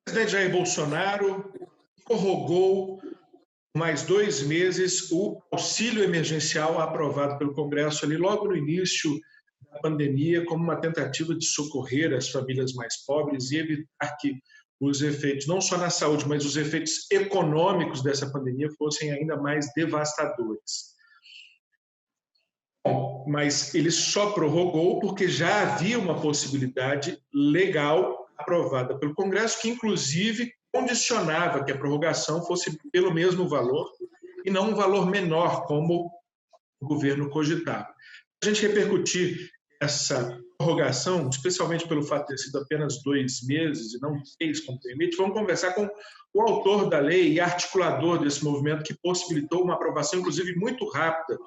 presidente Jair Bolsonaro prorrogou mais 2 meses o auxílio emergencial aprovado pelo Congresso ali logo no início da pandemia, como uma tentativa de socorrer as famílias mais pobres e evitar que os efeitos, não só na saúde, mas os efeitos econômicos dessa pandemia fossem ainda mais devastadores. Mas ele só prorrogou porque já havia uma possibilidade legal aprovada pelo Congresso, que inclusive condicionava que a prorrogação fosse pelo mesmo valor e não um valor menor, como o governo cogitava. A gente repercutir essa prorrogação, especialmente pelo fato de ter sido apenas 2 meses e não 6, como permite, vamos conversar com o autor da lei e articulador desse movimento que possibilitou uma aprovação, inclusive, muito rápida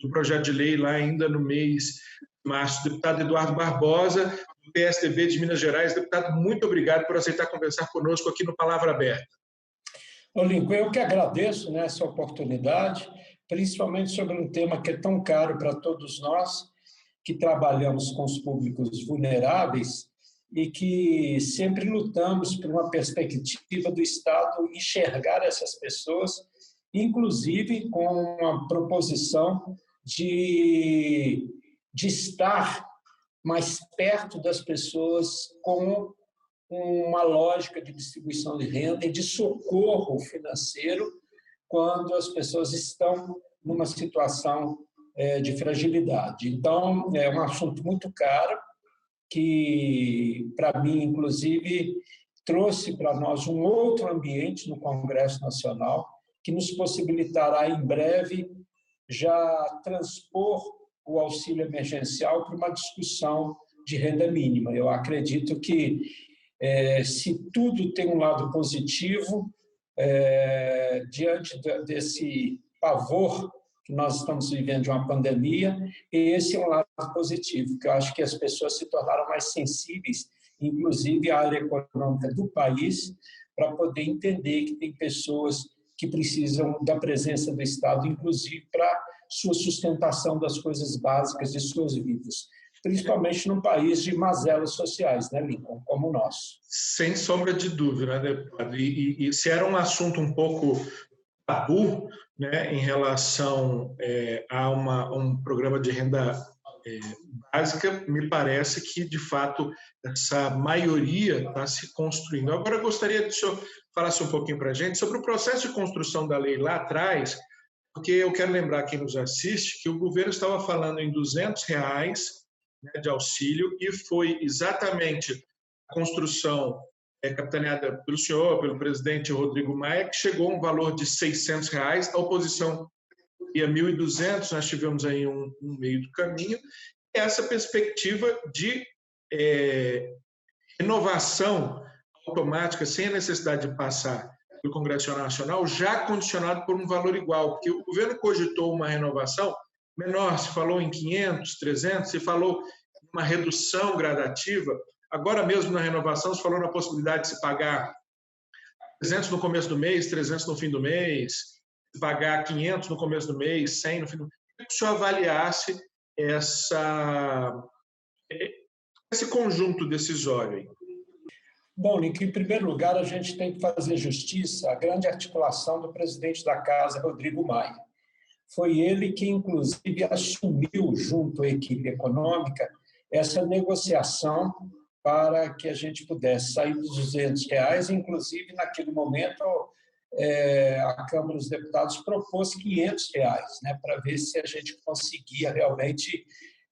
do projeto de lei lá ainda no mês de março. Deputado Eduardo Barbosa, do PSDB de Minas Gerais. Deputado, muito obrigado por aceitar conversar conosco aqui no Palavra Aberta. Lincoln, eu que agradeço essa oportunidade, principalmente sobre um tema que é tão caro para todos nós, que trabalhamos com os públicos vulneráveis e que sempre lutamos por uma perspectiva do Estado enxergar essas pessoas, inclusive com uma proposição de estar mais perto das pessoas com uma lógica de distribuição de renda e de socorro financeiro quando as pessoas estão numa situação de fragilidade. Então, é um assunto muito caro que, para mim, inclusive, trouxe para nós um outro ambiente no Congresso Nacional que nos possibilitará, em breve, já transpor o auxílio emergencial para uma discussão de renda mínima. Eu acredito que, se tudo tem um lado positivo, diante desse pavor que nós estamos vivendo de uma pandemia, esse é um lado positivo, que eu acho que as pessoas se tornaram mais sensíveis, inclusive a área econômica do país, para poder entender que tem pessoas que precisam da presença do Estado, inclusive para sua sustentação das coisas básicas de suas vidas, principalmente num país de mazelas sociais, né, Lincoln, como o nosso. Sem sombra de dúvida, né, deputado? E se era um assunto um pouco tabu, né, em relação a um programa de renda básica, me parece que, de fato, essa maioria está se construindo. Agora, eu gostaria que o senhor falasse um pouquinho para a gente sobre o processo de construção da lei lá atrás, porque eu quero lembrar quem nos assiste que o governo estava falando em R$200, né, de auxílio, e foi exatamente a construção capitaneada pelo senhor, pelo presidente Rodrigo Maia, que chegou a um valor de R$600, a oposição ia 1.200, nós tivemos aí um meio do caminho. Essa perspectiva de renovação automática, sem a necessidade de passar pelo Congresso Nacional, já condicionado por um valor igual, porque o governo cogitou uma renovação menor, se falou em 500, 300, se falou em uma redução gradativa. Agora mesmo na renovação se falou na possibilidade de se pagar 300 no começo do mês, 300 no fim do mês, pagar 500 no começo do mês, 100 no fim do mês. Como que o senhor avaliasse esse conjunto decisório aí? Bom, Nick, em primeiro lugar, a gente tem que fazer justiça à grande articulação do presidente da Casa, Rodrigo Maia. Foi ele que, inclusive, assumiu, junto à equipe econômica, essa negociação para que a gente pudesse sair dos R$200. Inclusive, naquele momento, a Câmara dos Deputados propôs R$500, né, para ver se a gente conseguia realmente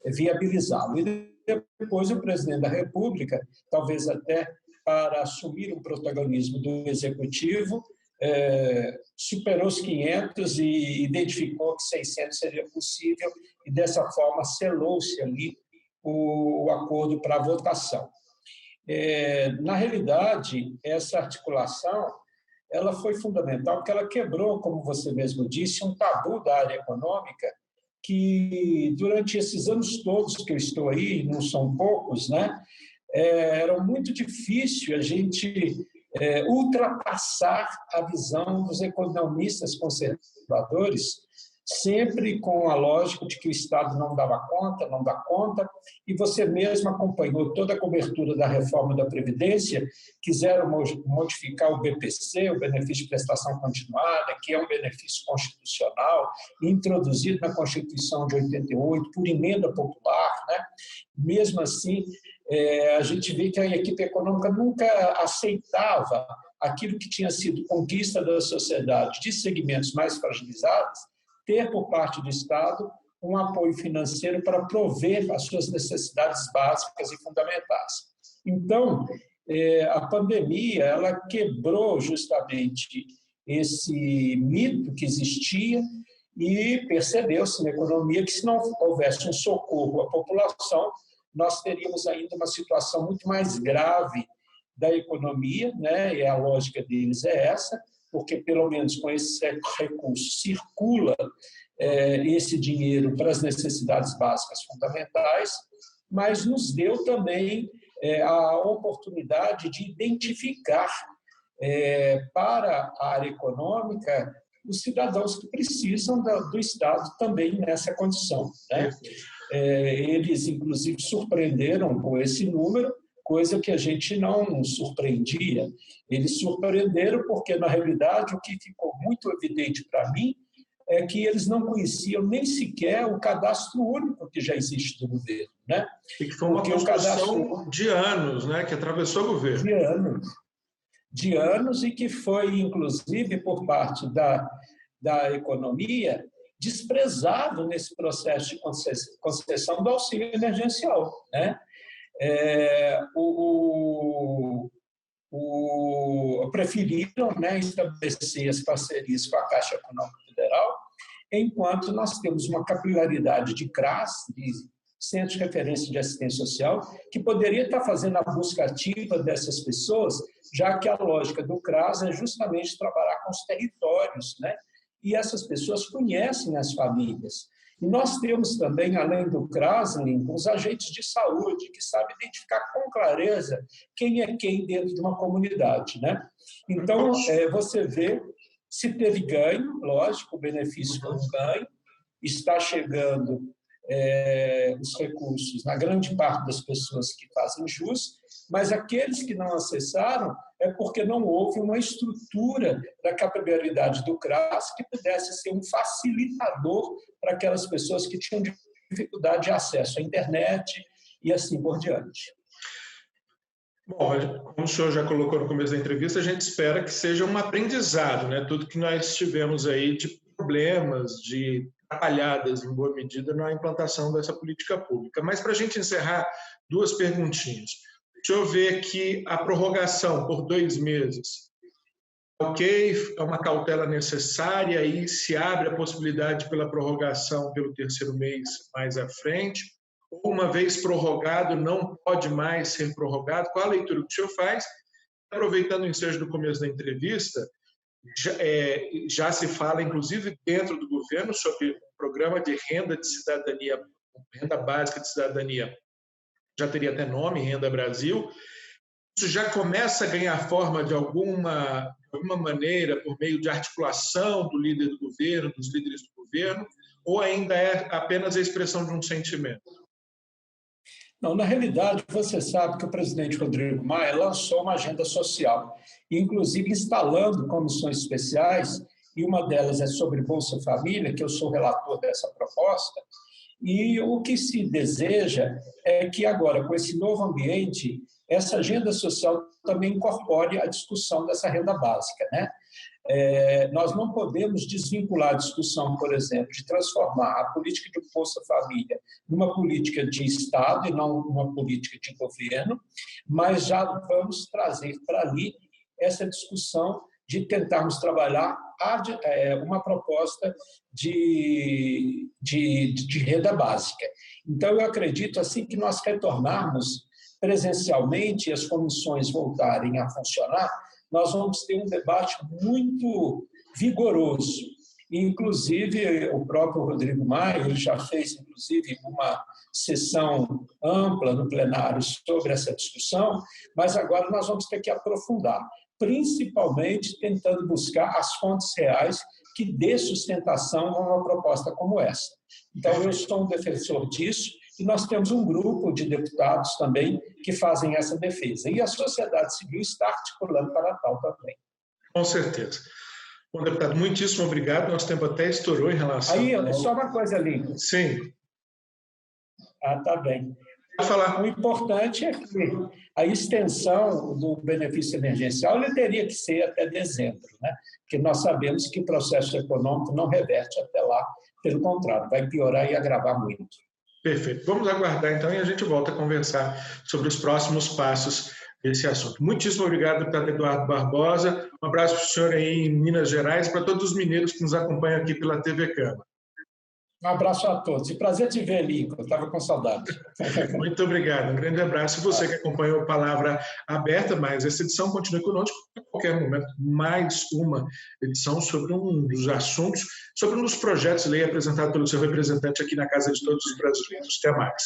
viabilizá-lo. E depois o presidente da República, talvez até para assumir um protagonismo do Executivo, superou os 500 e identificou que 600 seria possível, e dessa forma selou-se ali o acordo para a votação. Na realidade, essa articulação ela foi fundamental porque ela quebrou, como você mesmo disse, um tabu da área econômica que, durante esses anos todos que eu estou aí, não são poucos, né, era muito difícil a gente ultrapassar a visão dos economistas conservadores sempre com a lógica de que o Estado não dá conta, e você mesmo acompanhou toda a cobertura da reforma da Previdência, quiseram modificar o BPC, o benefício de prestação continuada, que é um benefício constitucional, introduzido na Constituição de 88, por emenda popular, né? Mesmo assim, a gente vê que a equipe econômica nunca aceitava aquilo que tinha sido conquista da sociedade de segmentos mais fragilizados, ter por parte do Estado um apoio financeiro para prover as suas necessidades básicas e fundamentais. Então, a pandemia ela quebrou justamente esse mito que existia e percebeu-se na economia que, se não houvesse um socorro à população, nós teríamos ainda uma situação muito mais grave da economia, né? E a lógica deles é essa, porque, pelo menos com esse recurso, circula esse dinheiro para as necessidades básicas fundamentais, mas nos deu também a oportunidade de identificar para a área econômica os cidadãos que precisam do Estado também nessa condição, né? Eles, inclusive, surpreenderam com esse número, coisa que a gente não surpreendia. Eles surpreenderam porque, na realidade, o que ficou muito evidente para mim é que eles não conheciam nem sequer o cadastro único que já existe do governo, né? E que foi uma construção de anos, né? Que atravessou o governo. De anos e que foi, inclusive, por parte da economia, desprezado nesse processo de concessão do auxílio emergencial, né? Preferiram, né, estabelecer as parcerias com a Caixa Econômica Federal, enquanto nós temos uma capilaridade de CRAS, de Centros de Referência de Assistência Social, que poderia estar fazendo a busca ativa dessas pessoas, já que a lógica do CRAS é justamente trabalhar com os territórios, né? E essas pessoas conhecem as famílias. E nós temos também, além do CRAS, os agentes de saúde, que sabem identificar com clareza quem é quem dentro de uma comunidade, né? Então, você vê se teve ganho, lógico, o benefício foi um ganho, está chegando os recursos na grande parte das pessoas que fazem jus, mas aqueles que não acessaram é porque não houve uma estrutura da capilaridade do CRAS que pudesse ser um facilitador para aquelas pessoas que tinham dificuldade de acesso à internet e assim por diante. Bom, como o senhor já colocou no começo da entrevista, a gente espera que seja um aprendizado, né? Tudo que nós tivemos aí de problemas, de atrapalhadas, em boa medida, na implantação dessa política pública. Mas, para a gente encerrar, duas perguntinhas. O senhor vê que a prorrogação por 2 meses, ok, é uma cautela necessária e se abre a possibilidade pela prorrogação pelo 3º mês mais à frente, ou uma vez prorrogado, não pode mais ser prorrogado? Qual a leitura que o senhor faz? Aproveitando o ensejo do começo da entrevista, já se fala, inclusive, dentro do governo, sobre o programa de renda de cidadania, renda básica de cidadania, já teria até nome, Renda Brasil. Isso já começa a ganhar forma de alguma maneira, por meio de articulação do líder do governo, dos líderes do governo, ou ainda é apenas a expressão de um sentimento? Não, na realidade, você sabe que o presidente Rodrigo Maia lançou uma agenda social, inclusive instalando comissões especiais, e uma delas é sobre Bolsa Família, que eu sou relator dessa proposta, e o que se deseja é que agora, com esse novo ambiente, essa agenda social também incorpore a discussão dessa renda básica, né? Nós não podemos desvincular a discussão, por exemplo, de transformar a política de Bolsa Família numa política de Estado e não numa política de governo, mas já vamos trazer para ali essa discussão de tentarmos trabalhar uma proposta de renda básica. Então, eu acredito, assim que nós retornarmos presencialmente e as comissões voltarem a funcionar, nós vamos ter um debate muito vigoroso. Inclusive, o próprio Rodrigo Maia ele já fez, inclusive, uma sessão ampla no plenário sobre essa discussão, mas agora nós vamos ter que aprofundar, principalmente tentando buscar as fontes reais que dê sustentação a uma proposta como essa. Então, eu sou um defensor disso, e nós temos um grupo de deputados também que fazem essa defesa. E a sociedade civil está articulando para tal também. Com certeza. Bom, deputado, muitíssimo obrigado. Nosso tempo até estourou em relação... Aí, só uma coisa, Lincoln. Sim. Tá bem. Pode falar. O importante é que a extensão do benefício emergencial ele teria que ser até dezembro, né? Porque nós sabemos que o processo econômico não reverte até lá, pelo contrário, vai piorar e agravar muito. Perfeito. Vamos aguardar, então, e a gente volta a conversar sobre os próximos passos desse assunto. Muitíssimo obrigado, deputado Eduardo Barbosa. Um abraço para o senhor aí em Minas Gerais e para todos os mineiros que nos acompanham aqui pela TV Câmara. Um abraço a todos. E prazer te ver, Lincoln. Eu estava com saudade. Muito obrigado. Um grande abraço. E você que acompanhou Palavra Aberta, mas essa edição continue conosco a qualquer momento. Mais uma edição sobre um dos assuntos, sobre um dos projetos de lei apresentado pelo seu representante aqui na Casa de Todos os Brasileiros. Até mais.